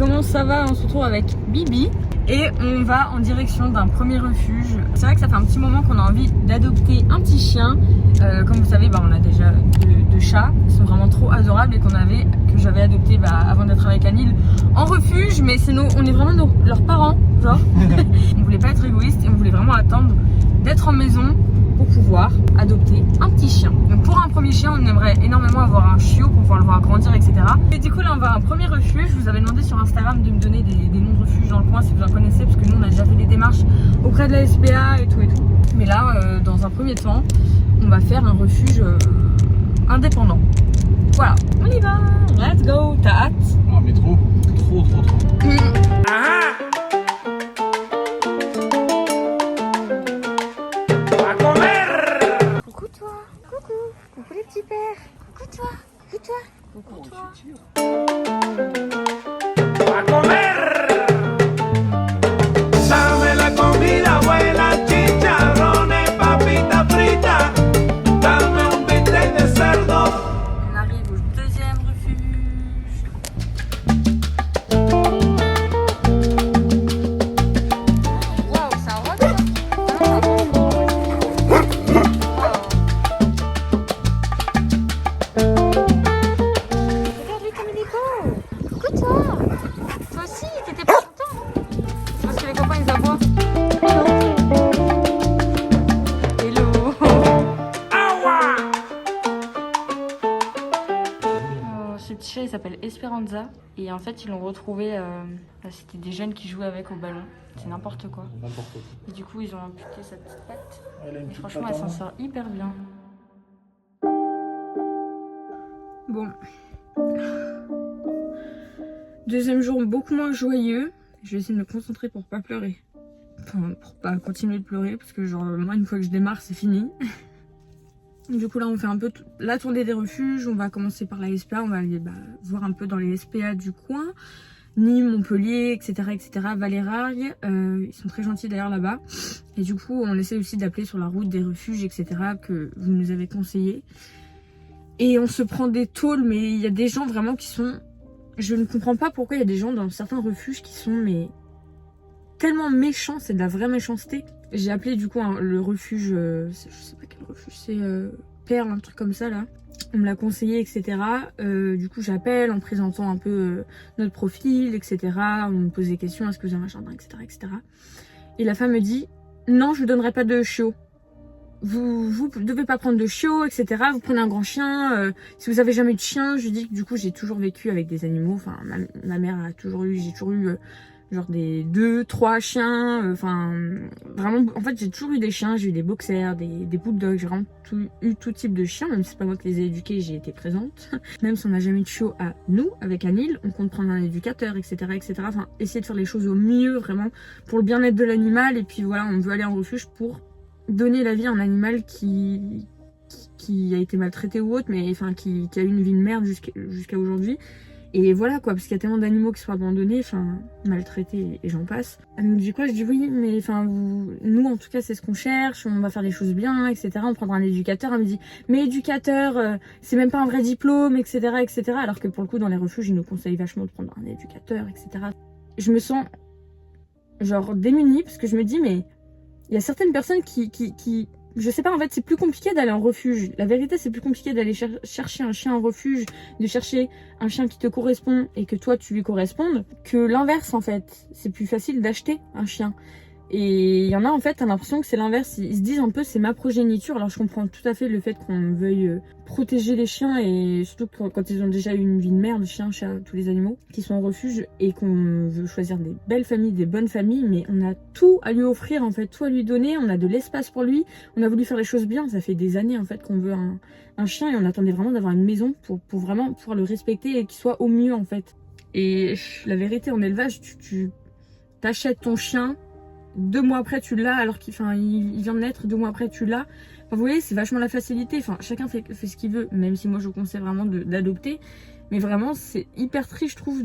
comment ça va? On se retrouve avec Bibi et on va en direction d'un premier refuge. C'est vrai que ça fait un petit moment qu'on a envie d'adopter un petit chien. Comme vous savez, on a déjà deux chats qui sont vraiment trop adorables et que j'avais adopté avant d'être avec Anil en refuge. Mais on est vraiment leurs parents, genre. On voulait pas être égoïste et on voulait vraiment attendre d'être en maison pour pouvoir adopter un petit chien. Donc pour un premier chien, on aimerait énormément avoir un chiot pour pouvoir le voir grandir, etc. Et du coup là on va à un premier refuge. Je vous avais demandé sur Instagram de me donner des noms de refuges dans le coin si vous en connaissez, parce que nous on a déjà fait des démarches auprès de la SPA et tout. Mais là dans un premier temps on va faire un refuge indépendant. Voilà, on y va, let's go. T'as hâte? Ah mais trop. Coucou les petits pères. Coucou toi. A comer. Dame la comida buena, chicharrones, papitas fritas. Dame un bistec de cerdo. On arrive au deuxième refuge. Waouh, ça rote. Regarde-lui comme il est beau. Coucou toi. Toi aussi, t'étais pas content? Parce que les copains ils aboient. Hello. Agua. Ce petit chat il s'appelle Esperanza et en fait ils l'ont retrouvé, c'était des jeunes qui jouaient avec au ballon, c'est n'importe quoi. Et du coup ils ont amputé sa petite patte. Et franchement elle s'en sort hyper bien. Bon. Deuxième jour beaucoup moins joyeux. Je vais essayer de me concentrer pour pas pleurer. Enfin pour pas continuer de pleurer parce que genre moi une fois que je démarre c'est fini. Du coup là on fait un peu la tournée des refuges, on va commencer par la SPA, on va aller voir un peu dans les SPA du coin, Nîmes, Montpellier, etc. Valérargues, ils sont très gentils d'ailleurs là-bas. Et du coup on essaie aussi d'appeler sur la route des refuges, etc. que vous nous avez conseillé. Et on se prend des tôles, mais il y a des gens vraiment qui sont... Je ne comprends pas pourquoi il y a des gens dans certains refuges qui sont tellement méchants, c'est de la vraie méchanceté. J'ai appelé du coup le refuge, je sais pas quel refuge c'est, Perle, un truc comme ça là. On me l'a conseillé, etc. Du coup j'appelle en présentant un peu notre profil, etc. On me pose des questions, est-ce que vous avez un jardin, etc. Et la femme me dit, non je vous donnerai pas de chiot. Vous devez pas prendre de chiot, etc. Vous prenez un grand chien. Si vous avez jamais eu de chien, je dis que du coup j'ai toujours vécu avec des animaux. Enfin ma mère a toujours eu, j'ai toujours eu... genre des 2-3 chiens, vraiment, en fait j'ai toujours eu des chiens, j'ai eu des boxers, des bulldogs, j'ai vraiment eu tout type de chiens, même si c'est pas moi qui les ai éduqués, j'ai été présente. Même si on n'a jamais eu de chiot à nous, avec Anil, on compte prendre un éducateur, etc. Enfin, essayer de faire les choses au mieux, vraiment, pour le bien-être de l'animal, et puis voilà, on veut aller en refuge pour donner la vie à un animal qui a été maltraité ou autre, mais enfin, qui a eu une vie de merde jusqu'à aujourd'hui. Et voilà quoi, parce qu'il y a tellement d'animaux qui sont abandonnés, maltraités et j'en passe. Elle me dit quoi? Je dis oui, mais nous en tout cas c'est ce qu'on cherche, on va faire des choses bien, etc. On prendra un éducateur. Elle me dit, mais éducateur, c'est même pas un vrai diplôme, etc. Alors que pour le coup dans les refuges ils nous conseillent vachement de prendre un éducateur, etc. Je me sens genre démunie parce que je me dis mais il y a certaines personnes qui je sais pas, en fait c'est plus compliqué d'aller en refuge. La vérité c'est plus compliqué d'aller chercher un chien en refuge, de chercher un chien qui te correspond et que toi tu lui correspondes, que l'inverse en fait. C'est plus facile d'acheter un chien. Et il y en a en fait, t'as l'impression que c'est l'inverse. Ils se disent un peu c'est ma progéniture. Alors je comprends tout à fait le fait qu'on veuille protéger les chiens et surtout quand ils ont déjà eu une vie de merde, chiens, chats, tous les animaux qui sont en refuge et qu'on veut choisir des belles familles, des bonnes familles, mais on a tout à lui offrir en fait, tout à lui donner, on a de l'espace pour lui, on a voulu faire les choses bien, ça fait des années en fait qu'on veut un chien et on attendait vraiment d'avoir une maison pour vraiment pouvoir le respecter et qu'il soit au mieux en fait. Et la vérité en élevage, tu t'achètes ton chien, 2 mois après tu l'as alors qu'il vient de naître, 2 mois après tu l'as. Vous voyez, c'est vachement la facilité. Chacun fait ce qu'il veut, même si moi je vous conseille vraiment d'adopter. Mais vraiment, c'est hyper triste, je trouve,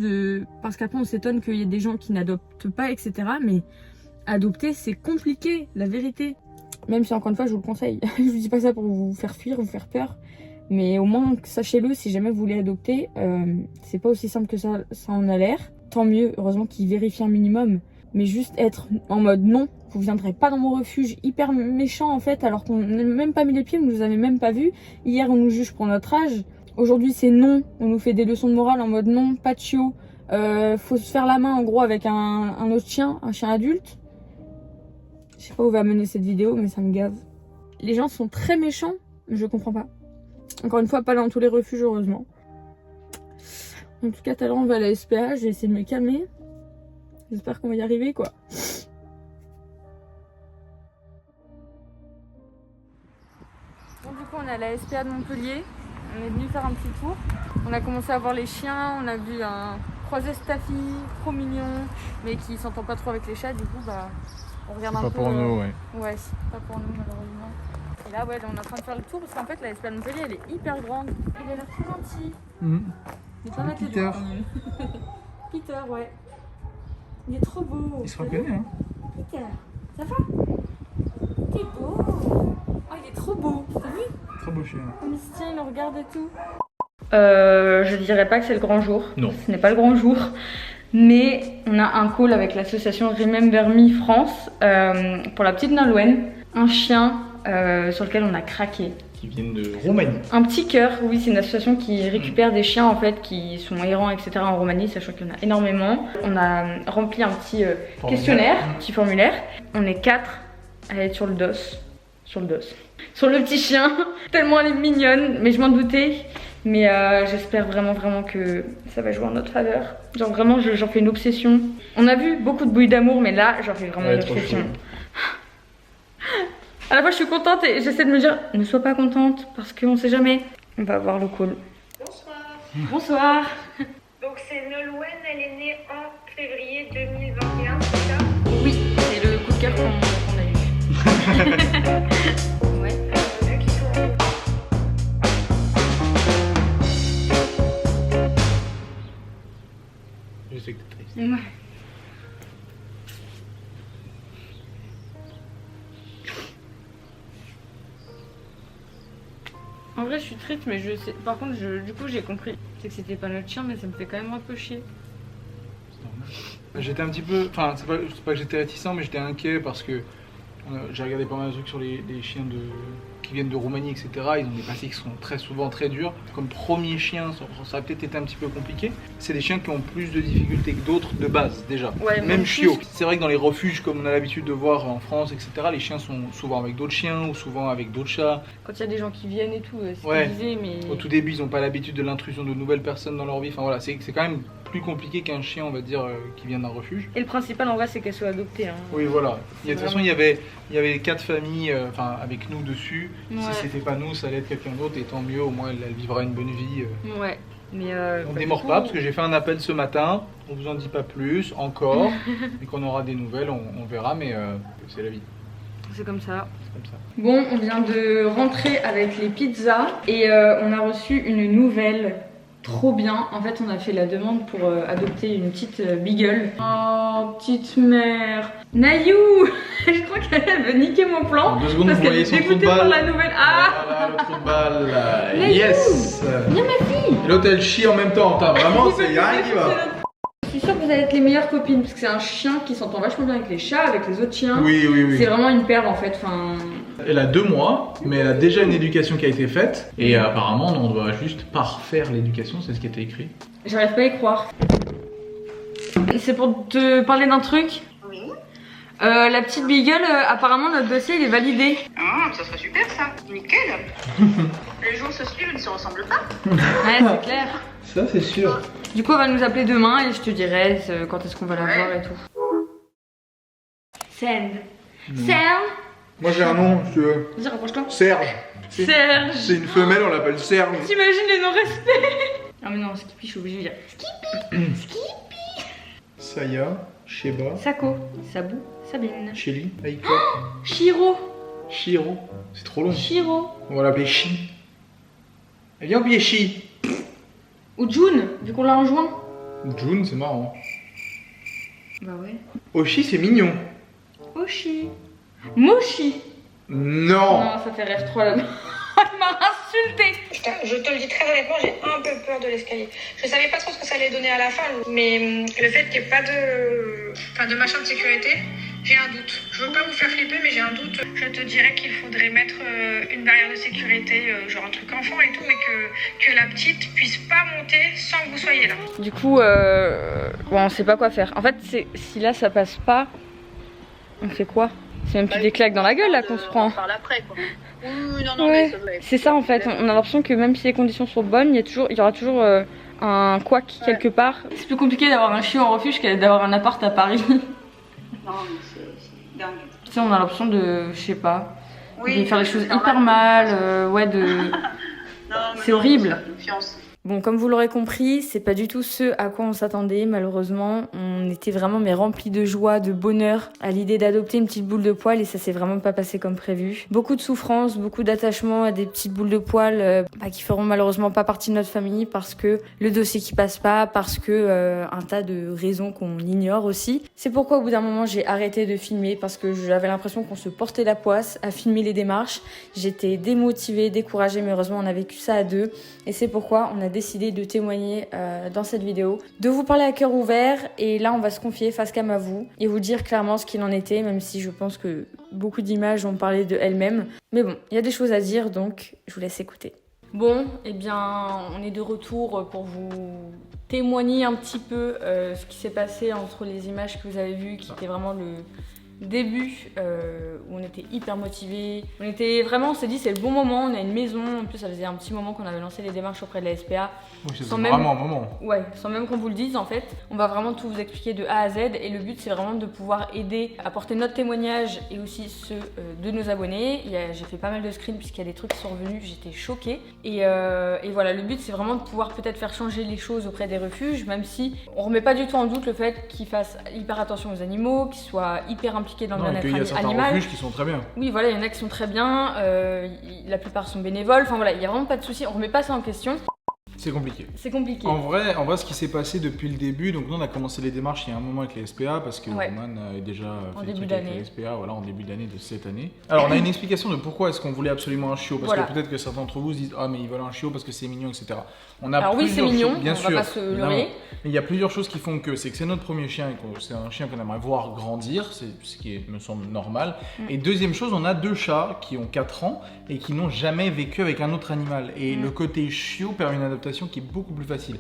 parce qu'après on s'étonne qu'il y ait des gens qui n'adoptent pas, etc. Mais adopter, c'est compliqué, la vérité. Même si encore une fois, je vous le conseille. Je vous dis pas ça pour vous faire fuir, vous faire peur. Mais au moins, sachez-le, si jamais vous voulez adopter, c'est pas aussi simple que ça en a l'air. Tant mieux, heureusement qu'ils vérifient un minimum. Mais juste être en mode non, vous viendrez pas dans mon refuge, hyper méchant en fait, alors qu'on n'a même pas mis les pieds, vous nous avez même pas vu. Hier, on nous juge pour notre âge. Aujourd'hui, c'est non, on nous fait des leçons de morale en mode non, pas de chiot. Faut se faire la main en gros avec un autre chien, un chien adulte. Je sais pas où va mener cette vidéo, mais ça me gave. Les gens sont très méchants, je comprends pas. Encore une fois, pas dans tous les refuges, heureusement. En tout cas, tout à l'heure, on va à la SPA, je vais essayer de me calmer. J'espère qu'on va y arriver, quoi. Bon, du coup, on est à la SPA de Montpellier. On est venu faire un petit tour. On a commencé à voir les chiens, on a vu un croisé staffy, trop mignon, mais qui s'entend pas trop avec les chats, du coup, bah, on regarde un peu. Pas pour nous, ouais. Ouais, c'est pas pour nous, malheureusement. Et là, ouais, on est en train de faire le tour parce qu'en fait, la SPA de Montpellier, elle est hyper grande. Il a l'air trop gentil. Il est pas mettre les Peter. doigts, quand même. Peter, ouais. Il est trop beau. Il se reconnaît, hein. Peter, ça va? T'es beau. Oh, il est trop beau. T'as vu? Très beau chien. Comme il se tient, il nous regarde et tout. Je dirais pas que c'est le grand jour. Non. Ce n'est pas le grand jour. Mais on a un call avec l'association Remember Me France pour la petite Nolwenn. Un chien sur lequel on a craqué. Qui viennent de Roumanie. Un petit cœur, oui, c'est une association qui récupère des chiens en fait qui sont errants, etc. en Roumanie, sachant qu'il y en a énormément. On a rempli un petit questionnaire, un petit formulaire. On est 4 à être sur le dos. Sur le petit chien, tellement elle est mignonne, mais je m'en doutais. Mais j'espère vraiment que ça va jouer en notre faveur. Genre vraiment, j'en fais une obsession. On a vu beaucoup de bruit d'amour, mais là, j'en fais vraiment une obsession. À la fois, je suis contente et j'essaie de me dire, ne sois pas contente, parce qu'on sait jamais. On va voir le call. Bonsoir. Bonsoir. Donc c'est Nolwenn, elle est née en février 2021, c'est ça? Oui, c'est le coup de cœur qu'on a eu. Ouais. Vu qu'ils sont Je sais que t'es triste. Ouais. En vrai, je suis triste, mais je sais. Par contre, du coup, j'ai compris. C'est que c'était pas notre chien, mais ça me fait quand même un peu chier. J'étais un petit peu. Enfin, c'est pas que j'étais réticent, mais j'étais inquiet parce que j'ai regardé pas mal de trucs sur les chiens qui viennent de Roumanie, etc. Ils ont des passés qui sont très souvent très durs. Comme premier chien, ça a peut-être été un petit peu compliqué. C'est des chiens qui ont plus de difficultés que d'autres de base, déjà. Ouais, même chiots. C'est vrai que dans les refuges, comme on a l'habitude de voir en France, etc., les chiens sont souvent avec d'autres chiens ou souvent avec d'autres chats. Quand il y a des gens qui viennent et tout, c'est Ouais. ce qu'ils disaient, mais. Au tout début, ils n'ont pas l'habitude de l'intrusion de nouvelles personnes dans leur vie. Enfin voilà, c'est quand même plus compliqué qu'un chien, on va dire, qui vient d'un refuge. Et le principal en vrai, c'est qu'elle soit adoptée. Hein. Oui, voilà. De toute façon, Vraiment. il y avait 4 familles, enfin avec nous dessus. Ouais. Si c'était pas nous, ça allait être quelqu'un d'autre, et tant mieux, au moins elle vivra une bonne vie. Ouais. Mais On bah, démord du coup, pas, parce que j'ai fait un appel ce matin, on vous en dit pas plus, encore, et qu'on aura des nouvelles, on verra, mais c'est la vie, c'est comme ça. c'est comme ça. Bon, on vient de rentrer avec les pizzas et on a reçu une nouvelle. Trop bien. En fait, on a fait la demande pour adopter une petite beagle. Oh, petite mère. Naïou. Je crois qu'elle veut niquer mon plan. En 2 secondes, parce vous qu'elle voyez est son trou de dégoûtée par balle. la nouvelle. Ah, Voilà, le trou de balle. Naïou. Yes. viens ma fille. Et l'autre, elle chie en même temps, t'as vraiment, c'est y'a rien qui va. Je suis sûre que vous allez être les meilleures copines parce que c'est un chien qui s'entend vachement bien avec les chats, avec les autres chiens. Oui, oui, oui. C'est vraiment une perle en fait. Enfin, Elle a 2 mois, mais elle a déjà une éducation qui a été faite. Et apparemment, on doit juste parfaire l'éducation, c'est ce qui était écrit. j'arrive pas à y croire. C'est pour te parler d'un truc. Oui. La petite beagle, apparemment notre dossier il est validé. Ah, ça serait super ça. Nickel. Les jours se suivent, ils ne se ressemblent pas. Ouais, c'est clair. Ça, c'est sûr. Du coup, on va nous appeler demain et je te dirai quand est-ce qu'on va la voir et tout. Send. Send. Moi, j'ai un nom, si tu veux. Vas-y, rapproche-toi. Serge. Serge. C'est une femelle, on l'appelle Serge. T'imagines les non-respects? Ah mais non, Skippy, je suis obligée de dire. Skippy. Saya, Sheba, Sako. Sabou. Sabine. Shelly, Aiko, Shiro. Shiro. C'est trop long. Shiro. On va l'appeler Shi. Elle vient oublier Shi. Ou June, vu qu'on l'a rejoint. June, c'est marrant. Bah ouais. Oshi, c'est mignon. Oshi. Moshi. Non. Non, ça fait rêve trop là. Elle m'a rassurée. insulté. Je te le dis très honnêtement, j'ai un peu peur de l'escalier. Je savais pas trop ce que ça allait donner à la fin, mais le fait qu'il n'y ait pas de machin de sécurité, j'ai un doute. Je veux pas vous faire flipper, mais j'ai un doute. Je te dirais qu'il faudrait mettre une barrière de sécurité, genre un truc enfant et tout, mais que la petite puisse pas monter sans que vous soyez là. Du coup, on sait pas quoi faire. En fait, si là ça passe pas, on fait quoi? C'est même plus des claques dans la gueule là qu'on se prend. On parle après quoi. Oui, non, Ouais. mais ça doit être... C'est ça en fait, on a l'impression que même si les conditions sont bonnes, il y aura toujours un couac quelque part. C'est plus compliqué d'avoir un chiot en refuge que d'avoir un appart à Paris. Non, mais c'est dingue. Tu sais, on a l'impression de, je sais pas, Oui, de faire les choses hyper mal, c'est horrible. Confiance. Bon, comme vous l'aurez compris, c'est pas du tout ce à quoi on s'attendait, malheureusement. On était vraiment remplis de joie, de bonheur à l'idée d'adopter une petite boule de poil et ça s'est vraiment pas passé comme prévu. Beaucoup de souffrance, beaucoup d'attachement à des petites boules de poil qui feront malheureusement pas partie de notre famille parce que le dossier qui passe pas, parce que un tas de raisons qu'on ignore aussi. C'est pourquoi au bout d'un moment j'ai arrêté de filmer parce que j'avais l'impression qu'on se portait la poisse à filmer les démarches. J'étais démotivée, découragée, mais heureusement on a vécu ça à deux et c'est pourquoi on a décidé de témoigner dans cette vidéo, de vous parler à cœur ouvert et là on va se confier face cam à vous et vous dire clairement ce qu'il en était, même si je pense que beaucoup d'images ont parlé de elles-mêmes. Mais bon, il y a des choses à dire donc je vous laisse écouter. Bon, eh bien on est de retour pour vous témoigner un petit peu ce qui s'est passé entre les images que vous avez vues qui étaient vraiment le début où on était hyper motivés. On s'est dit c'est le bon moment, on a une maison, en plus ça faisait un petit moment qu'on avait lancé les démarches auprès de la SPA. Oui, c'est vraiment un moment. Ouais, sans même qu'on vous le dise en fait. On va vraiment tout vous expliquer de A à Z et le but c'est vraiment de pouvoir aider à porter notre témoignage et aussi ceux de nos abonnés. J'ai fait pas mal de screens puisqu'il y a des trucs qui sont revenus, j'étais choquée. Et voilà, le but c'est vraiment de pouvoir peut-être faire changer les choses auprès des refuges, même si on remet pas du tout en doute le fait qu'ils fassent hyper attention aux animaux, qu'ils soient hyper impliqués dans le bien-être animal. Il y a certains refuges qui sont très bien. Oui, voilà, il y en a qui sont très bien, la plupart sont bénévoles, enfin voilà, il n'y a vraiment pas de souci, on remet pas ça en question. C'est compliqué. C'est compliqué. En vrai, ce qui s'est passé depuis le début, donc nous on a commencé les démarches il y a un moment avec les SPA parce que Ouais. Roman a déjà En fait des début trucs avec d'année. les SPA, voilà, en début d'année de cette année. Alors on a une explication de pourquoi est-ce qu'on voulait absolument un chiot, parce Voilà. que peut-être que certains d'entre vous se disent ah mais ils veulent un chiot parce que c'est mignon, etc. On a Alors oui, c'est plusieurs mignon, choses, bien on sûr, va pas se évidemment. leurrer. Mais il y a plusieurs choses qui font que c'est notre premier chien et c'est un chien qu'on aimerait voir grandir, c'est ce qui me semble normal. Et deuxième chose, on a deux chats qui ont 4 ans et qui n'ont jamais vécu avec un autre animal. Et le côté chiot permet une adaptation qui est beaucoup plus facile.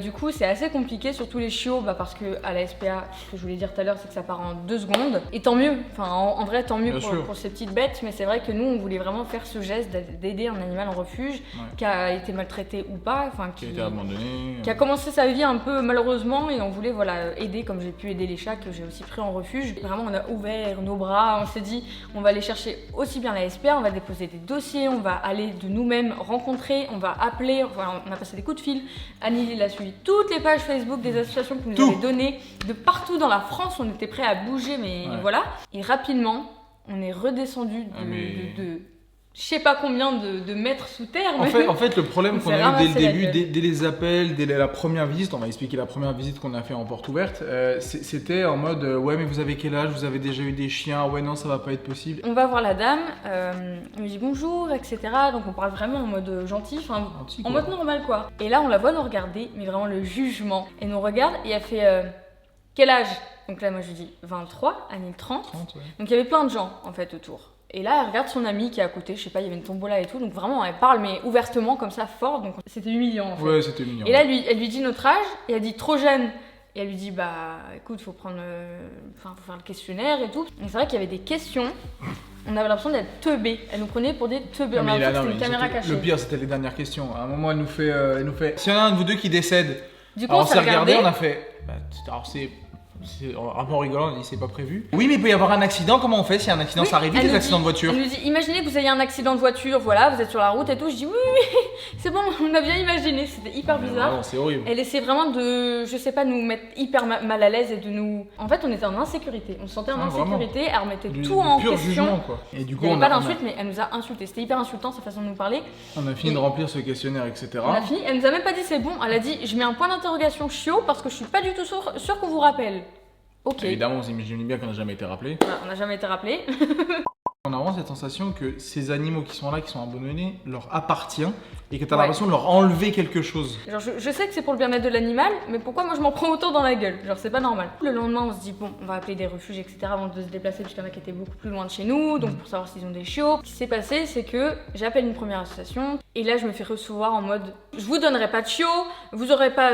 Du coup, c'est assez compliqué, surtout les chiots, parce que à la SPA, ce que je voulais dire tout à l'heure, c'est que ça part en 2 secondes. Et tant mieux, enfin en vrai, tant mieux Bien sûr. pour ces petites bêtes, mais c'est vrai que nous, on voulait vraiment faire ce geste d'aider un animal en refuge, qui a été maltraité ou pas, enfin Qui a été abandonné. qui a commencé sa vie un peu malheureusement et on voulait voilà aider comme j'ai pu aider les chats que j'ai aussi pris en refuge. Vraiment on a ouvert nos bras, on s'est dit on va aller chercher aussi bien la SPA, on va déposer des dossiers, on va aller de nous-mêmes rencontrer, on va appeler, enfin, on a passé des coups de fil. Annie il a suivi toutes les pages Facebook des associations qui nous avaient donné de partout dans la France, on était prêts à bouger mais voilà. Et rapidement on est redescendu de je sais pas combien de mètres sous terre. En fait, le problème qu'on a eu dès le début, dès les appels, dès la première visite, on va expliquer la première visite qu'on a fait en porte ouverte, c'était en mode ouais mais vous avez quel âge, vous avez déjà eu des chiens, ouais non ça va pas être possible. On va voir la dame, on lui dit bonjour, etc. Donc on parle vraiment en mode gentil, enfin en mode normal quoi. Et là on la voit nous regarder, mais vraiment le jugement. Elle nous regarde et elle fait quel âge? Donc là moi je lui dis 23, Annie 30. 30, ouais. Donc il y avait plein de gens en fait autour. Et là, elle regarde son amie qui est à côté, je sais pas, il y avait une tombola et tout, donc vraiment elle parle mais ouvertement comme ça, fort, donc c'était humiliant en fait. Ouais, c'était mignon. Et là, elle lui dit notre âge, et elle dit trop jeune. Et elle lui dit bah écoute, faut prendre faut faire le questionnaire et tout. Et c'est vrai qu'il y avait des questions, on avait l'impression d'être teubés, elle nous prenait pour des teubés, on avait l'impression que c'était une caméra cachée. Le pire c'était les dernières questions, à un moment elle nous fait s'il y en a un de vous deux qui décède, Du coup, alors on s'est regardé, on a fait, alors c'est un peu rigolant, on a dit c'est pas prévu. Oui mais il peut y avoir un accident, comment on fait si y a un accident? Ça arrive vite les accidents de voiture. Elle nous dit imaginez que vous ayez un accident de voiture, voilà, vous êtes sur la route et tout. Je dis oui, c'est bon, on a bien imaginé, c'était hyper bizarre. C'est horrible. Elle essaie vraiment de, je sais pas, nous mettre hyper mal à l'aise et de nous... En fait on était en insécurité, on se sentait en insécurité, elle remettait tout en pur question. Jugement, quoi. Et du coup, il n'y avait pas d'insulte mais elle nous a insulté, c'était hyper insultant sa façon de nous parler. On a fini de remplir ce questionnaire, etc. On a fini, elle nous a même pas dit c'est bon, elle a dit je mets un point d'interrogation chiot parce que je suis pas du tout sûre qu'on vous rappelle. Ok. Évidemment, on s'imagine bien qu'on n'a jamais été rappelé. On n'a jamais été rappelé. On a vraiment cette sensation que ces animaux qui sont là, qui sont abandonnés, leur appartiennent et que tu as Ouais. l'impression de leur enlever quelque chose. Genre, je sais que c'est pour le bien-être de l'animal, mais pourquoi moi je m'en prends autant dans la gueule? Genre, c'est pas normal. Le lendemain, on se dit, bon, on va appeler des refuges, etc. avant de se déplacer, puisqu'il y en a qui étaient beaucoup plus loin de chez nous, donc pour savoir s'ils ont des chiots. Ce qui s'est passé, c'est que j'appelle une première association, et là, je me fais recevoir en mode, je vous donnerai pas de chiots, vous aurez pas.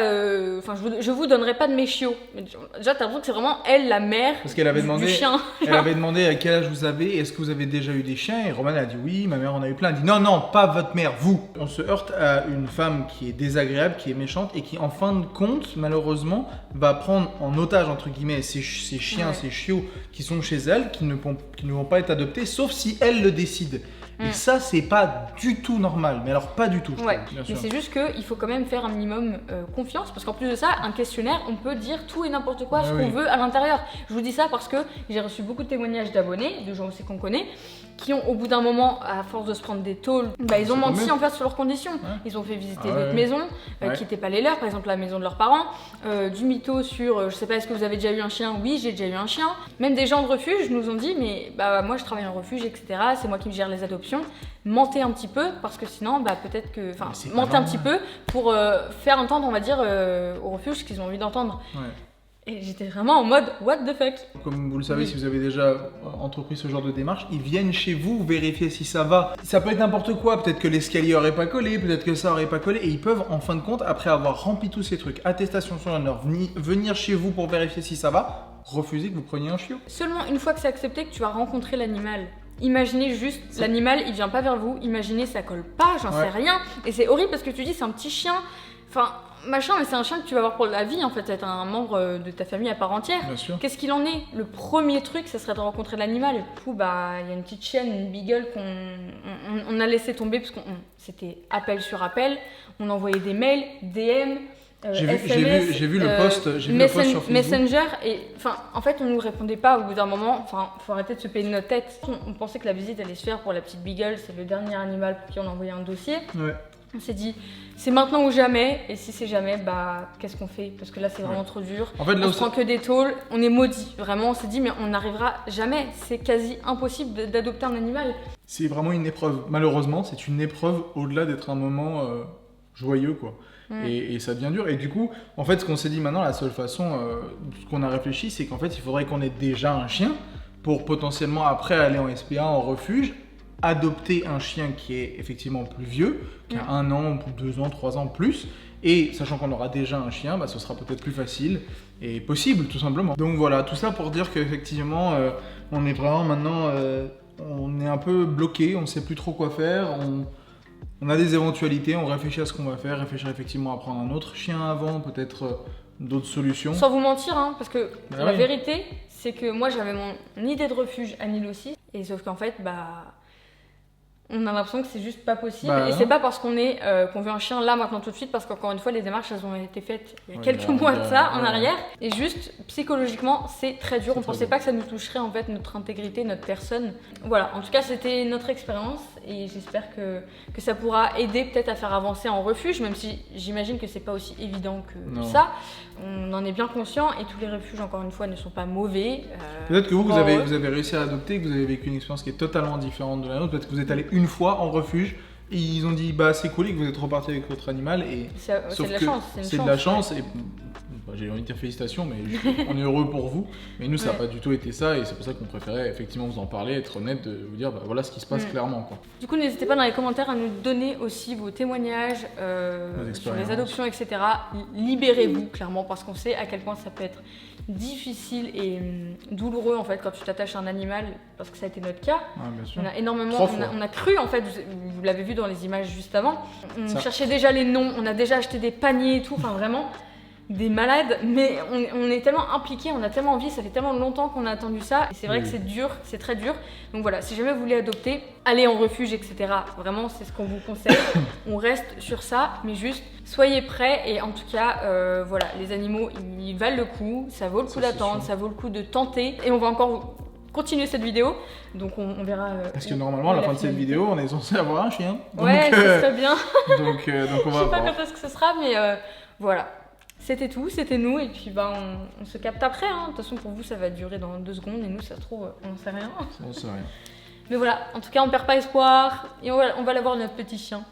Enfin, je vous donnerai pas de mes chiots. Mais déjà, t'as l'impression que c'est vraiment elle, la mère Parce qu'elle avait du demandé, chien. elle avait demandé à quel âge vous avez, est-ce que vous avez déjà eu des chiens? Et Roman a dit oui, ma mère en a eu plein. Elle dit non, non, pas votre mère, vous. On se heurte à une femme qui est désagréable, qui est méchante et qui en fin de compte, malheureusement, va prendre en otage, entre guillemets, ces chiens, Ouais. ces chiots qui sont chez elle, qui ne vont pas être adoptés, sauf si elle le décide. Et ça, c'est pas du tout normal. Mais alors, pas du tout, je Ouais, trouve, bien mais sûr. c'est juste qu'il faut quand même faire un minimum confiance, parce qu'en plus de ça, un questionnaire, on peut dire tout et n'importe quoi, ce Ah qu'on oui. veut à l'intérieur. Je vous dis ça parce que j'ai reçu beaucoup de témoignages d'abonnés, de gens aussi qu'on connaît, qui ont au bout d'un moment, à force de se prendre des tôles, bah, ils ont C'est menti tant mieux. en fait sur leurs conditions. Ils ont fait visiter Ah ouais, d'autres ouais. maisons Ouais. qui n'étaient pas les leurs, par exemple la maison de leurs parents, du mytho sur je sais pas, est-ce que vous avez déjà eu un chien? Oui, j'ai déjà eu un chien. Même des gens de refuge nous ont dit, mais bah moi je travaille en refuge, etc. C'est moi qui me gère les adoptions. Mentez un petit peu parce que sinon, bah peut-être que. Enfin, Mais c'est pas mentez un normal. petit peu pour faire entendre, on va dire, au refuge ce qu'ils ont envie d'entendre. Ouais. Et j'étais vraiment en mode what the fuck. Comme vous le savez, Oui. si vous avez déjà entrepris ce genre de démarche, ils viennent chez vous vérifier si ça va. Ça peut être n'importe quoi, peut-être que l'escalier aurait pas collé, peut-être que ça aurait pas collé, et ils peuvent en fin de compte, après avoir rempli tous ces trucs, attestation sur l'honneur, venir chez vous pour vérifier si ça va, refuser que vous preniez un chiot. Seulement une fois que c'est accepté que tu vas rencontrer l'animal. Imaginez juste, l'animal il vient pas vers vous, imaginez ça colle pas, j'en sais Ouais. rien. Et c'est horrible parce que tu dis c'est un petit chien, enfin machin, mais c'est un chien que tu vas avoir pour la vie en fait, c'est un membre de ta famille à part entière. Bien sûr. Qu'est-ce qu'il en est? Le premier truc, ça serait de rencontrer l'animal. Du coup, bah, il y a une petite chienne, une beagle qu'on a laissé tomber parce qu'on c'était appel sur appel. On envoyait des mails, DM, SMS, j'ai vu le post, j'ai vu le post sur Facebook. Messenger. Et enfin, en fait, on nous répondait pas au bout d'un moment. Enfin, faut arrêter de se payer de notre tête. On pensait que la visite allait se faire pour la petite beagle. C'est le dernier animal pour qui on a envoyé un dossier. Ouais. On s'est dit, c'est maintenant ou jamais. Et si c'est jamais, bah, qu'est-ce qu'on fait? Parce que là, c'est vraiment trop dur. En fait, là On où se prend que des tôles, on est maudit. Vraiment, on s'est dit, mais on n'arrivera jamais. C'est quasi impossible d'adopter un animal. c'est vraiment une épreuve. Malheureusement, c'est une épreuve au-delà d'être un moment joyeux, quoi. Et ça devient dur. Et du coup, en fait, ce qu'on s'est dit maintenant, la seule façon, ce qu'on a réfléchi, c'est qu'en fait, il faudrait qu'on ait déjà un chien pour potentiellement après aller en SPA, en refuge, adopter un chien qui est effectivement plus vieux, qui a 1 an, 2 ans, 3 ans plus. Et sachant qu'on aura déjà un chien, bah, ce sera peut-être plus facile et possible, tout simplement. Donc voilà, tout ça pour dire qu'effectivement, on est vraiment maintenant, on est un peu bloqué, on ne sait plus trop quoi faire. On a des éventualités, on réfléchit à ce qu'on va faire, réfléchir effectivement à prendre un autre chien avant, peut-être d'autres solutions. Sans vous mentir, hein, parce que Bah la oui. vérité, c'est que moi j'avais mon idée de refuge à Nîmes aussi, et sauf qu'en fait, bah, on a l'impression que c'est juste pas possible. Bah et non. c'est pas parce qu'on veut un chien là maintenant tout de suite, parce qu'encore une fois, les démarches elles ont été faites il y a Ouais, quelques bah, mois de ça en ouais. arrière, et juste psychologiquement, c'est très dur. C'est On très pensait dur. pas que ça nous toucherait en fait notre intégrité, notre personne. Voilà, en tout cas, c'était notre expérience, et j'espère que ça pourra aider peut-être à faire avancer en refuge, même si j'imagine que c'est pas aussi évident que Non. ça. On en est bien conscient, et tous les refuges, encore une fois, ne sont pas mauvais. Peut-être que vous bon, avez ouais. réussi à adopter, que vous avez vécu une expérience qui est totalement différente de la nôtre. Peut-être que vous êtes allé une fois en refuge et ils ont dit bah c'est cool et que vous êtes reparti avec votre animal. Et C'est sauf de la que chance. c'est de la chance et bah, j'ai envie de dire félicitations, mais on est heureux pour vous. Mais nous ça n'a Ouais. pas du tout été ça et c'est pour ça qu'on préférait effectivement vous en parler, être honnête, de vous dire bah voilà ce qui se passe clairement, quoi. Du coup, n'hésitez pas dans les commentaires à nous donner aussi vos témoignages sur expériences. les adoptions, etc. Libérez-vous, clairement, parce qu'on sait à quel point ça peut être difficile et douloureux en fait quand tu t'attaches à un animal, parce que ça a été notre cas. Ouais, bien sûr. On a énormément, 3 fois. on a cru en fait, vous l'avez vu dans les images juste avant, on Ça. cherchait déjà les noms, on a déjà acheté des paniers et tout, enfin vraiment des malades, mais on est tellement impliqués, on a tellement envie, ça fait tellement longtemps qu'on a attendu ça, et c'est vrai Oui. que c'est dur, c'est très dur. Donc voilà, si jamais vous voulez adopter, allez en refuge, etc. Vraiment, c'est ce qu'on vous conseille. On reste sur ça, mais juste soyez prêts, et en tout cas, voilà, les animaux, ils valent le coup, ça vaut le coup Ça, c'est d'attendre, sûr. ça vaut le coup de tenter, et on va encore continuer cette vidéo, donc on verra. Parce que normalement à la fin de cette vidéo on est censé avoir un chien. Ouais, Donc, ce serait bien. donc on Je va sais pas voir. quand est-ce que ce sera, mais voilà. C'était tout, c'était nous, et puis bah, on se capte après. Hein. De toute façon, pour vous, ça va durer dans 2 secondes, et nous, ça se trouve, on n'en sait rien. On sait rien. Mais voilà, en tout cas, on perd pas espoir et on va l'avoir notre petit chien.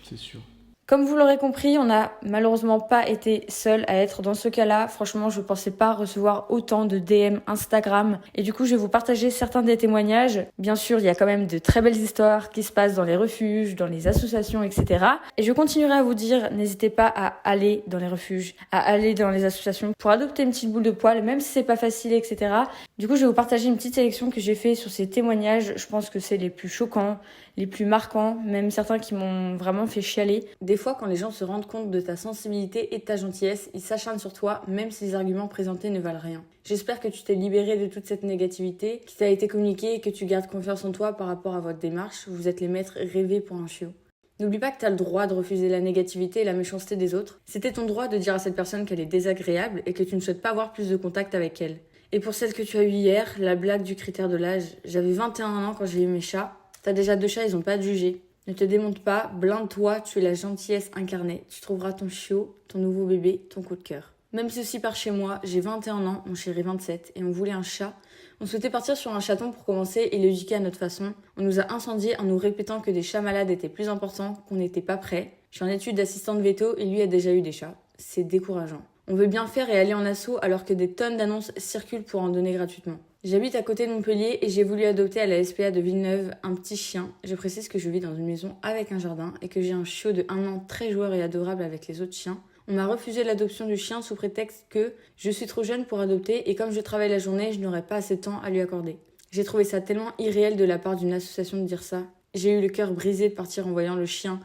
C'est sûr. Comme vous l'aurez compris, on n'a malheureusement pas été seul à être dans ce cas-là. Franchement, je pensais pas recevoir autant de DM Instagram. Et du coup, je vais vous partager certains des témoignages. Bien sûr, il y a quand même de très belles histoires qui se passent dans les refuges, dans les associations, etc. Et je continuerai à vous dire, n'hésitez pas à aller dans les refuges, à aller dans les associations pour adopter une petite boule de poil, même si c'est pas facile, etc. Du coup, je vais vous partager une petite sélection que j'ai fait sur ces témoignages. Je pense que c'est les plus choquants, les plus marquants, même certains qui m'ont vraiment fait chialer. Des fois, quand les gens se rendent compte de ta sensibilité et de ta gentillesse, ils s'acharnent sur toi, même si les arguments présentés ne valent rien. J'espère que tu t'es libéré de toute cette négativité, qui t'a été communiquée et que tu gardes confiance en toi par rapport à votre démarche. Vous êtes les maîtres rêvés pour un chiot. N'oublie pas que t'as le droit de refuser la négativité et la méchanceté des autres. C'était ton droit de dire à cette personne qu'elle est désagréable et que tu ne souhaites pas avoir plus de contact avec elle. Et pour celle que tu as eue hier, la blague du critère de l'âge, j'avais 21 ans quand j'ai eu mes chats. T'as déjà 2 chats, ils ont pas à te juger. Ne te démonte pas, blinde-toi, tu es la gentillesse incarnée. Tu trouveras ton chiot, ton nouveau bébé, ton coup de cœur. Même si aussi par chez moi, j'ai 21 ans, mon chéri 27, et on voulait un chat. On souhaitait partir sur un chaton pour commencer et l'éduquer à notre façon. On nous a incendiés en nous répétant que des chats malades étaient plus importants, qu'on n'était pas prêts. Je suis en étude d'assistante veto et lui a déjà eu des chats. C'est décourageant. On veut bien faire et aller en assaut alors que des tonnes d'annonces circulent pour en donner gratuitement. J'habite à côté de Montpellier et j'ai voulu adopter à la SPA de Villeneuve un petit chien. Je précise que je vis dans une maison avec un jardin et que j'ai un chiot de 1 an très joueur et adorable avec les autres chiens. On m'a refusé l'adoption du chien sous prétexte que je suis trop jeune pour adopter et comme je travaille la journée, je n'aurais pas assez de temps à lui accorder. J'ai trouvé ça tellement irréel de la part d'une association de dire ça. J'ai eu le cœur brisé de partir en voyant le chien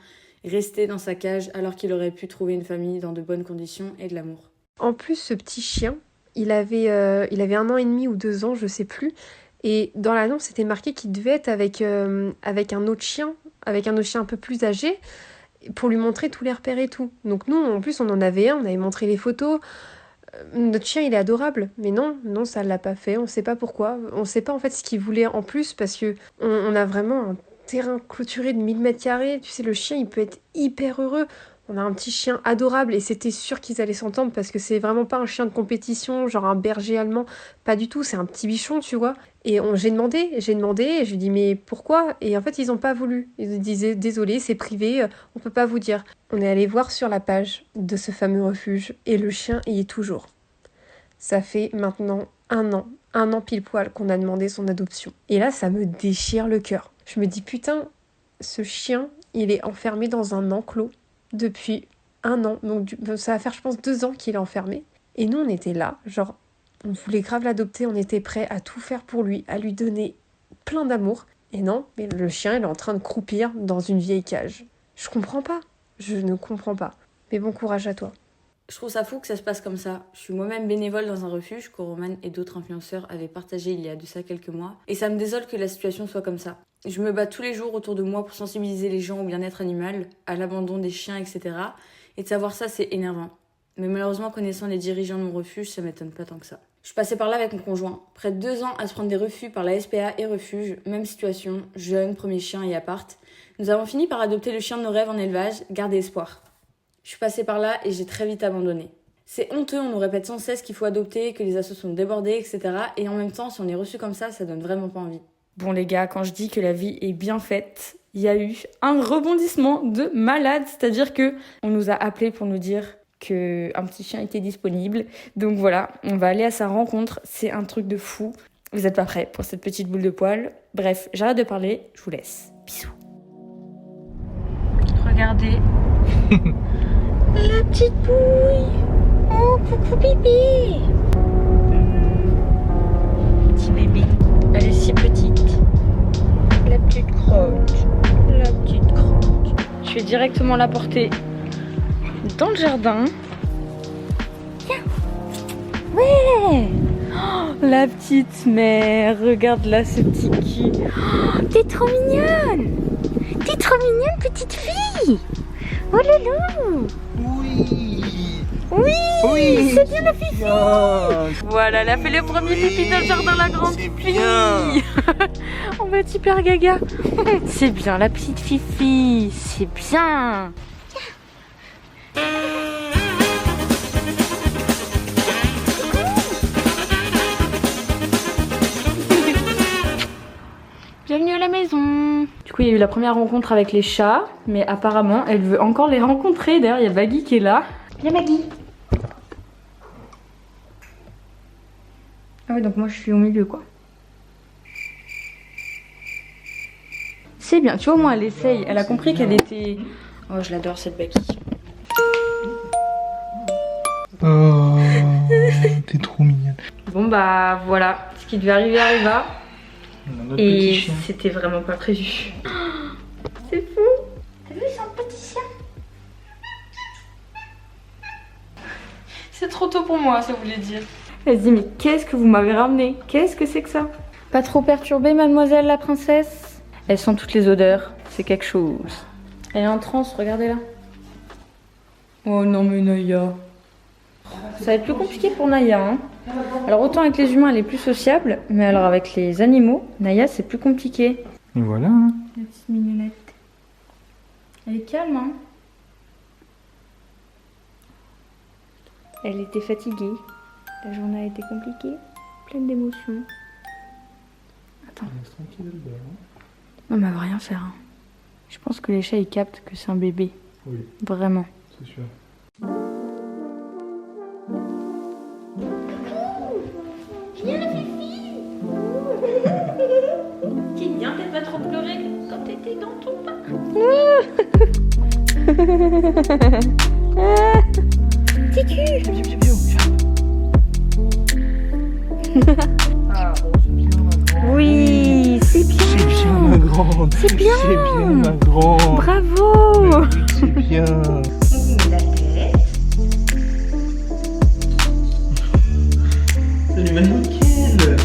rester dans sa cage alors qu'il aurait pu trouver une famille dans de bonnes conditions et de l'amour. En plus, ce petit chien, il avait 1 an et demi ou 2 ans, je sais plus. Et dans l'annonce, c'était marqué qu'il devait être avec un autre chien un peu plus âgé, pour lui montrer tous les repères et tout. Donc nous, en plus, on en avait un, on avait montré les photos. Notre chien, il est adorable. Mais non, ça l'a pas fait. On sait pas pourquoi. On sait pas en fait ce qu'il voulait en plus, parce que on a vraiment un terrain clôturé de 1000 m². Tu sais, le chien, il peut être hyper heureux. On a un petit chien adorable et c'était sûr qu'ils allaient s'entendre parce que c'est vraiment pas un chien de compétition, genre un berger allemand, pas du tout, c'est un petit bichon, tu vois. Et j'ai demandé et je lui ai dit mais pourquoi ? Et en fait ils ont pas voulu, ils disaient désolé c'est privé, on peut pas vous dire. On est allé voir sur la page de ce fameux refuge et le chien y est toujours. Ça fait maintenant 1 an pile poil qu'on a demandé son adoption. Et là ça me déchire le cœur. Je me dis putain, ce chien il est enfermé dans un enclos depuis 1 an, donc ça va faire je pense 2 ans qu'il est enfermé. Et nous on était là, genre on voulait grave l'adopter, on était prêts à tout faire pour lui, à lui donner plein d'amour. Et non, mais le chien il est en train de croupir dans une vieille cage. Je comprends pas, je ne comprends pas. Mais bon courage à toi. Je trouve ça fou que ça se passe comme ça. Je suis moi-même bénévole dans un refuge que Roman et d'autres influenceurs avaient partagé il y a de ça quelques mois. Et ça me désole que la situation soit comme ça. Je me bats tous les jours autour de moi pour sensibiliser les gens au bien-être animal, à l'abandon des chiens, etc. Et de savoir ça, c'est énervant. Mais malheureusement, connaissant les dirigeants de mon refuge, ça m'étonne pas tant que ça. Je passais par là avec mon conjoint. Près de 2 ans à se prendre des refus par la SPA et refuge. Même situation, jeune, premier chien et appart. Nous avons fini par adopter le chien de nos rêves en élevage, garder espoir. Je suis passée par là et j'ai très vite abandonné. C'est honteux, on nous répète sans cesse qu'il faut adopter, que les assos sont débordés, etc. Et en même temps, si on est reçu comme ça donne vraiment pas envie. Bon les gars, quand je dis que la vie est bien faite, il y a eu un rebondissement de malade. C'est-à-dire que on nous a appelés pour nous dire qu'un petit chien était disponible. Donc voilà, on va aller à sa rencontre. C'est un truc de fou. Vous êtes pas prêts pour cette petite boule de poil. Bref, j'arrête de parler, je vous laisse. Bisous. Regardez. La petite bouille. Oh, coucou bébé. Petit bébé. Elle est si petite. La petite crotte. La petite crotte. Je vais directement la porter dans le jardin. Tiens. Ouais. Oh, la petite mère. Regarde là ce petit cul. Oh, t'es trop mignonne. T'es trop mignonne petite fille. Oh loulou. Oui, c'est bien la fifi. Voilà, elle a fait le premier pipi dans le jardin, la grande fille. On va être hyper gaga. C'est bien la petite fifi, c'est bien. Bienvenue à la maison. coup, il y a eu la première rencontre avec les chats, mais apparemment, elle veut encore les rencontrer. D'ailleurs, il y a Baggy qui est là. Viens Baggy. Ah ouais, donc moi je suis au milieu quoi. C'est bien, tu vois, au moins elle essaye. Elle a compris qu'elle était... Oh, je l'adore cette Baggy. Oh, t'es trop mignonne. Bon bah voilà, ce qui devait arriver arriva. Notre petit Et chien. c'était vraiment pas prévu. C'est fou. T'as vu, c'est un petit chien. C'est trop tôt pour moi, ça voulait dire. Elle se dit, mais qu'est-ce que vous m'avez ramené? Qu'est-ce que c'est que ça? Pas trop perturbée, mademoiselle la princesse? Elle sent toutes les odeurs, c'est quelque chose. Elle est en transe, regardez-la. Oh non mais Naya. Ça va être plus compliqué pour Naya. Hein. Alors autant avec les humains elle est plus sociable, mais alors avec les animaux, Naya c'est plus compliqué. Et voilà. Hein. La petite mignonnette. Elle est calme hein. Elle était fatiguée. La journée a été compliquée, pleine d'émotions. Attends. Non mais elle va rien faire. Hein. Je pense que les chats ils captent que c'est un bébé. Oui, Vraiment. c'est sûr. C'est bien qu'elle va trop pleurer quand t'étais dans ton bain. C'est cul. Oui, c'est bien. C'est bien ma grande. C'est bien. C'est bien ma grande. Bravo. Mais oui, c'est bien. Salut Mademoiselle.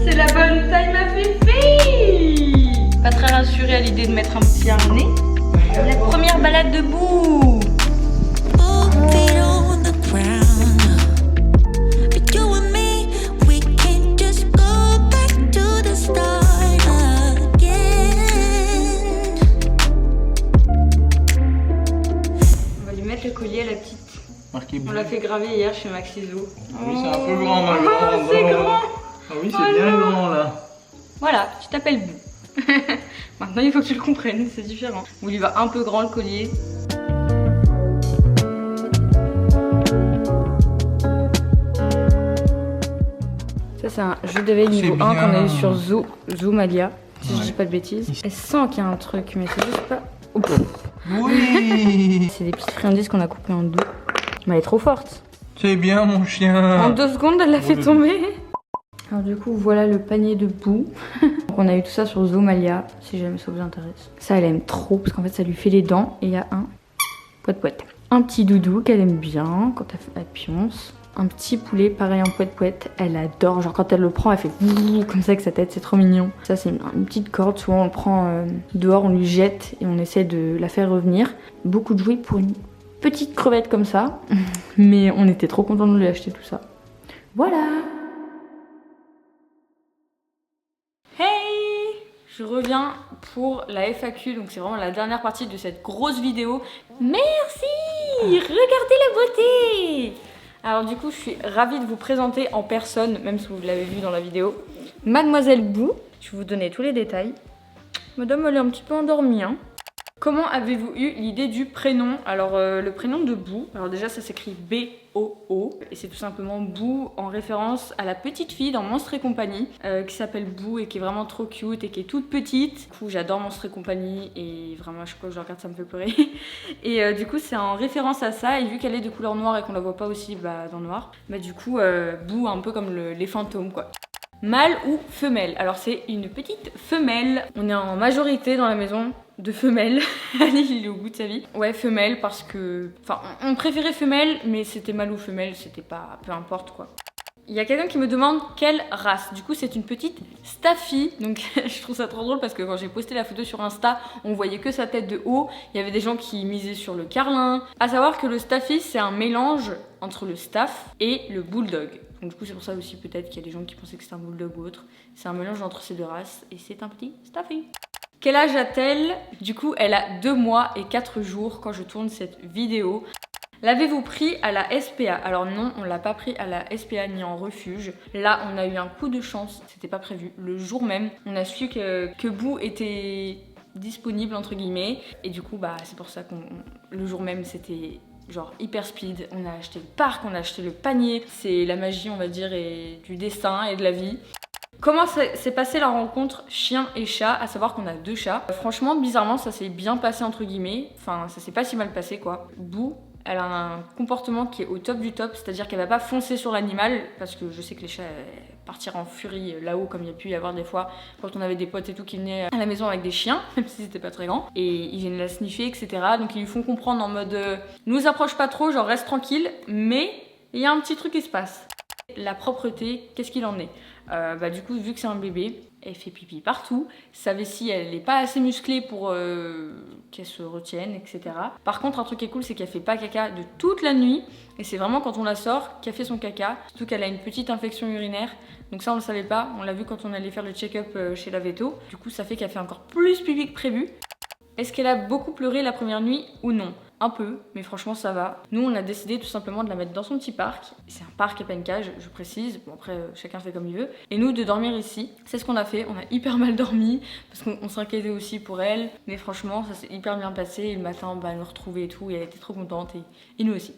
C'est la bonne taille ma fifi. Pas très rassurée à l'idée de mettre un petit harnais. La première balade debout. Feet on the ground. But you and me, we can't just go back to the start again. On va lui mettre le collier à la petite. Marqué On l'a fait graver hier chez Max Iso. Oui, c'est un peu grand ma grande. C'est grand. Ah oui, c'est bien grand là. Voilà, tu t'appelles Bou. Maintenant il faut que tu le comprennes, c'est différent. Vous lui va un peu grand le collier. Ça c'est un jeu d'éveil niveau 1 qu'on a eu sur Zoomalia, si je dis pas de bêtises. Elle sent qu'il y a un truc, mais c'est juste pas... Oh, Oui. c'est des petites friandises qu'on a coupées en deux. Mais elle est trop forte. C'est bien mon chien. En 2 secondes, elle l'a fait tomber. Alors du coup, voilà le panier de boue. Donc on a eu tout ça sur Zoomalia, si jamais ça vous intéresse. Ça, elle aime trop, parce qu'en fait, ça lui fait les dents. Et il y a un poète-poète. Un petit doudou qu'elle aime bien quand elle pionce. Un petit poulet, pareil en poète-poète. Elle adore, genre quand elle le prend, elle fait comme ça avec sa tête, c'est trop mignon. Ça, c'est une petite corde, souvent on le prend dehors, on lui jette et on essaie de la faire revenir. Beaucoup de jouets pour une petite crevette comme ça. Mais on était trop contents de lui acheter tout ça. Voilà. Hey, je reviens pour la FAQ, donc c'est vraiment la dernière partie de cette grosse vidéo. Merci, regardez la beauté. Alors du coup, je suis ravie de vous présenter en personne, même si vous l'avez vu dans la vidéo, Mademoiselle Bou. Je vais vous donner tous les détails. Madame, elle est un petit peu endormie, hein. Comment avez-vous eu l'idée du prénom? Alors le prénom de Bou, alors déjà ça s'écrit B-O-O et c'est tout simplement Bou en référence à la petite fille dans Monstres et compagnie qui s'appelle Bou et qui est vraiment trop cute et qui est toute petite. Du coup j'adore Monstres et compagnie et vraiment à chaque fois que je regarde ça me fait pleurer. Et du coup c'est en référence à ça et vu qu'elle est de couleur noire et qu'on la voit pas aussi dans le noir, bah du coup Bou un peu comme les fantômes quoi. Mâle ou femelle? Alors c'est une petite femelle. On est en majorité dans la maison de femelles. Ali il est au bout de sa vie. Ouais femelle parce que... Enfin on préférait femelle mais c'était mâle ou femelle, c'était pas... peu importe quoi. Il y a quelqu'un qui me demande quelle race. Du coup c'est une petite Staffy. Donc je trouve ça trop drôle parce que quand j'ai posté la photo sur Insta, on voyait que sa tête de haut. Il y avait des gens qui misaient sur le carlin. À savoir que le Staffy c'est un mélange entre le staff et le bulldog. Donc du coup c'est pour ça aussi peut-être qu'il y a des gens qui pensaient que c'était un bulldog ou autre. C'est un mélange entre ces deux races et c'est un petit Staffy. Quel âge a-t-elle? Du coup elle a 2 mois et 4 jours quand je tourne cette vidéo. L'avez-vous pris à la SPA? Alors non, on l'a pas pris à la SPA ni en refuge. Là, on a eu un coup de chance, c'était pas prévu. Le jour même, on a su que Bou était disponible entre guillemets. Et du coup bah c'est pour ça qu'on le jour même c'était genre hyper speed. On a acheté le parc, on a acheté le panier. C'est la magie on va dire et du destin et de la vie. Comment s'est passée la rencontre chien et chat, à savoir qu'on a 2 chats. Franchement, bizarrement, ça s'est bien passé entre guillemets. Enfin, ça s'est pas si mal passé quoi. Boo, elle a un comportement qui est au top du top, c'est-à-dire qu'elle va pas foncer sur l'animal, parce que je sais que les chats partirent en furie là-haut, comme il y a pu y avoir des fois quand on avait des potes et tout qui venaient à la maison avec des chiens, même si c'était pas très grand, et ils viennent la sniffer, etc. Donc ils lui font comprendre en mode nous approche pas trop, genre reste tranquille, mais il y a un petit truc qui se passe. La propreté, qu'est-ce qu'il en est? Bah du coup, vu que c'est un bébé, elle fait pipi partout. Sa vessie, elle n'est pas assez musclée pour qu'elle se retienne, etc. Par contre, un truc qui est cool, c'est qu'elle fait pas caca de toute la nuit. Et c'est vraiment quand on la sort qu'elle fait son caca. Surtout qu'elle a une petite infection urinaire. Donc ça, on le savait pas. On l'a vu quand on allait faire le check-up chez la véto. Du coup, ça fait qu'elle fait encore plus pipi que prévu. Est-ce qu'elle a beaucoup pleuré la première nuit ou non? Un peu, mais franchement ça va. Nous on a décidé tout simplement de la mettre dans son petit parc. C'est un parc et pas une cage, je précise. Bon après chacun fait comme il veut. Et nous de dormir ici, c'est ce qu'on a fait. On a hyper mal dormi parce qu'on s'inquiétait aussi pour elle. Mais franchement ça s'est hyper bien passé. Et le matin bah, elle nous retrouvait et tout et elle était trop contente et nous aussi.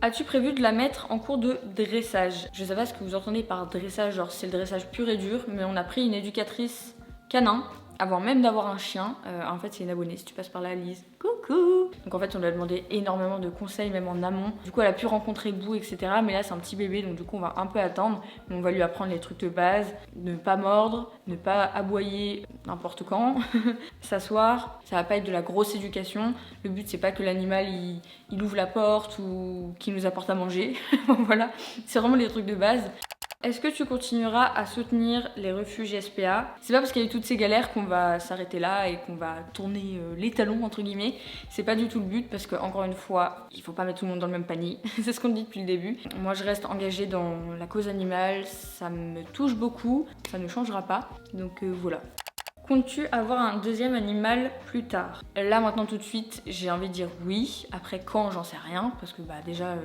As-tu prévu de la mettre en cours de dressage? Je sais pas ce que vous entendez par dressage, genre c'est le dressage pur et dur. Mais on a pris une éducatrice canin. Avant même d'avoir un chien, en fait c'est une abonnée, si tu passes par là, Lise, coucou. Donc en fait on lui a demandé énormément de conseils, même en amont. Du coup elle a pu rencontrer Boo, etc. Mais là c'est un petit bébé, donc du coup on va un peu attendre. Mais on va lui apprendre les trucs de base, ne pas mordre, ne pas aboyer n'importe quand, s'asseoir. Ça va pas être de la grosse éducation. Le but c'est pas que l'animal il ouvre la porte ou qu'il nous apporte à manger. Voilà, c'est vraiment les trucs de base. Est-ce que tu continueras à soutenir les refuges SPA? C'est pas parce qu'il y a eu toutes ces galères qu'on va s'arrêter là et qu'on va tourner les talons entre guillemets. C'est pas du tout le but parce que encore une fois, il faut pas mettre tout le monde dans le même panier. C'est ce qu'on dit depuis le début. Moi je reste engagée dans la cause animale, ça me touche beaucoup, ça ne changera pas. Donc voilà. Comptes-tu avoir un deuxième animal plus tard? Là maintenant tout de suite, j'ai envie de dire oui. Après quand, j'en sais rien parce que bah déjà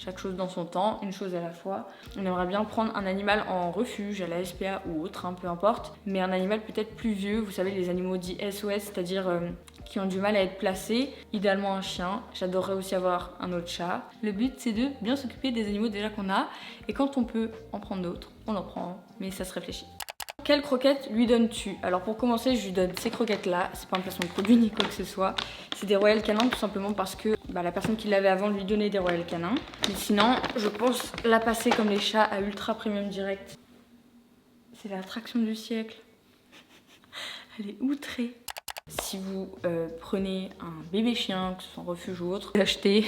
chaque chose dans son temps, une chose à la fois. On aimerait bien prendre un animal en refuge, à la SPA ou autre, hein, peu importe. Mais un animal peut-être plus vieux, vous savez les animaux dits SOS, c'est-à-dire qui ont du mal à être placés. Idéalement un chien, j'adorerais aussi avoir un autre chat. Le but c'est de bien s'occuper des animaux déjà qu'on a. Et quand on peut en prendre d'autres, on en prend, mais ça se réfléchit. Quelles croquettes lui donnes-tu? Alors pour commencer, je lui donne ces croquettes-là. C'est pas un placement de produit ni quoi que ce soit. C'est des Royal Canin tout simplement parce que la personne qui l'avait avant lui donnait des Royal Canin. Mais sinon, je pense la passer comme les chats à Ultra Premium Direct. C'est l'attraction du siècle. Elle est outrée. Si vous prenez un bébé chien, que ce soit en refuge ou autre, achetez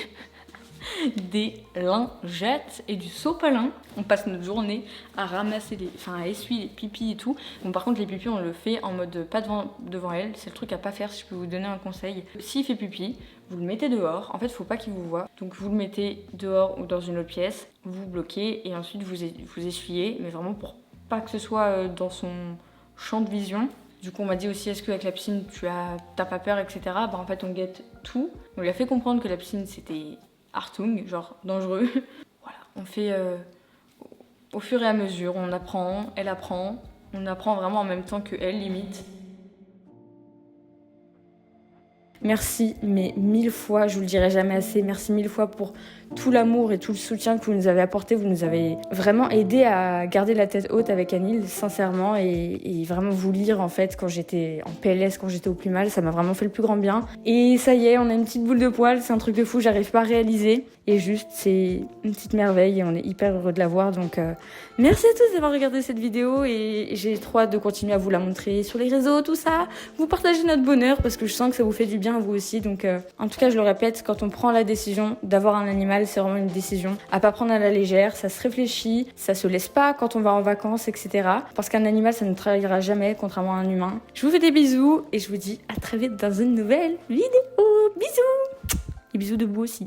des lingettes et du sopalin. On passe notre journée à ramasser à essuyer les pipis et tout. Bon par contre les pipis on le fait en mode pas devant elle, c'est le truc à pas faire si je peux vous donner un conseil. S'il fait pipi, vous le mettez dehors, en fait faut pas qu'il vous voie. Donc vous le mettez dehors ou dans une autre pièce, vous bloquez et ensuite vous essuyez, mais vraiment pour pas que ce soit dans son champ de vision. Du coup on m'a dit aussi est-ce qu'avec la piscine t'as pas peur etc. Bah en fait on guette tout. On lui a fait comprendre que la piscine c'était Artung, genre dangereux. Voilà, on fait au fur et à mesure, on apprend, elle apprend, on apprend vraiment en même temps que elle limite. Merci, mais 1000 fois, je vous le dirai jamais assez, merci 1000 fois pour tout l'amour et tout le soutien que vous nous avez apporté. Vous nous avez vraiment aidé à garder la tête haute avec Anil, sincèrement, et vraiment vous lire en fait quand j'étais en PLS, quand j'étais au plus mal, ça m'a vraiment fait le plus grand bien. Et ça y est, on a une petite boule de poil, c'est un truc de fou, j'arrive pas à réaliser. Et juste, c'est une petite merveille et on est hyper heureux de la voir. Donc merci à tous d'avoir regardé cette vidéo et j'ai trop hâte de continuer à vous la montrer sur les réseaux, tout ça. Vous partagez notre bonheur parce que je sens que ça vous fait du bien à vous aussi. Donc en tout cas, je le répète, quand on prend la décision d'avoir un animal, c'est vraiment une décision à pas prendre à la légère. Ça se réfléchit, ça se laisse pas quand on va en vacances, etc. Parce qu'un animal, ça ne trahira jamais, contrairement à un humain. Je vous fais des bisous et je vous dis à très vite dans une nouvelle vidéo. Bisous! Et bisous de vous aussi.